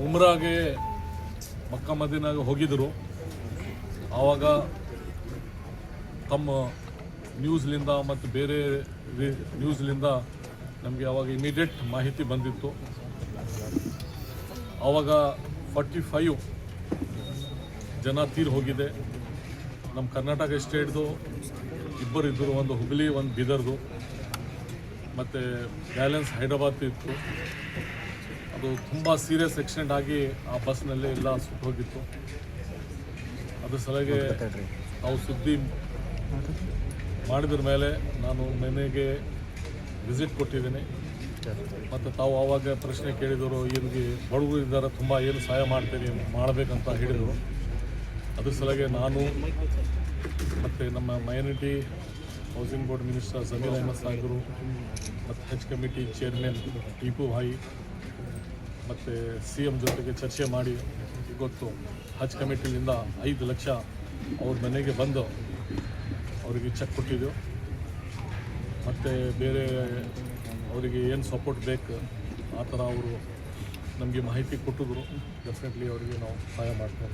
ಉಮ್ರಾಗೆ ಮಕ್ಕ ಮದೀನಾಗೆ ಹೋಗಿದ್ದರು. ಆವಾಗ ತಮ್ಮ ನ್ಯೂಸ್ಲಿಂದ ಮತ್ತು ಬೇರೆ ನ್ಯೂಸ್ಲಿಂದ ನಮಗೆ ಆವಾಗ ಇಮಿಡಿಯೇಟ್ ಮಾಹಿತಿ ಬಂದಿತ್ತು. ಆವಾಗ 45 ಜನ ತೀರ್ ಹೋಗಿದೆ. ನಮ್ಮ ಕರ್ನಾಟಕ ಸ್ಟೇಟ್ದು ಇಬ್ಬರು ಇದ್ದರು, ಒಂದು ಹುಬ್ಳಿ ಒಂದು ಬೀದರ್ದು, ಮತ್ತು ಬ್ಯಾಲೆನ್ಸ್ ಹೈದ್ರಾಬಾದ್ ಇತ್ತು. ಅದು ತುಂಬ ಸೀರಿಯಸ್ ಆಕ್ಸಿಡೆಂಟ್ ಆಗಿ ಆ ಬಸ್ನಲ್ಲಿ ಎಲ್ಲ ಸುಟ್ಟು ಹೋಗಿತ್ತು. ಅದ್ರ ಸಲುವಾಗಿ ನಾವು ಸುದ್ದಿ ಮಾಡಿದ್ರ ಮೇಲೆ ನಾನು ಮನೆಗೆ ವಿಸಿಟ್ ಕೊಟ್ಟಿದ್ದೀನಿ. ಮತ್ತು ತಾವು ಆವಾಗ ಪ್ರಶ್ನೆ ಕೇಳಿದರು, ಇವ್ರಿಗೆ ಬಡವರು ಇದ್ದಾರೆ, ತುಂಬ ಏನು ಸಹಾಯ ಮಾಡ್ತೀನಿ ಮಾಡಬೇಕಂತ ಹೇಳಿದರು. ಅದ್ರ ಸಲುವಾಗಿ ನಾನು ಮತ್ತು ನಮ್ಮ minority housing board minister Zameer Ahmed ಸಾಹೇಬರು ಮತ್ತು ಹಜ್ ಕಮಿಟಿ ಚೇರ್ಮನ್ ಟಿಪು ಭಾಯಿ ಮತ್ತು CM ಜೊತೆಗೆ ಚರ್ಚೆ ಮಾಡಿ ಇವತ್ತು ಹಜ್ ಕಮಿಟಿಯಿಂದ 5 ಲಕ್ಷ ಅವ್ರ ಮನೆಗೆ ಬಂದು ಅವರಿಗೆ ಚೆಕ್ ಕೊಟ್ಟಿದ್ದೆವು. ಮತ್ತು ಬೇರೆ ಅವರಿಗೆ ಏನು ಸಪೋರ್ಟ್ ಬೇಕು ಆ ಥರ ಅವರು ನಮಗೆ ಮಾಹಿತಿ ಕೊಟ್ಟಿದ್ರು. ಡೆಫಿನೆಟ್ಲಿ ಅವರಿಗೆ ನಾವು ಸಹಾಯ ಮಾಡ್ತಾ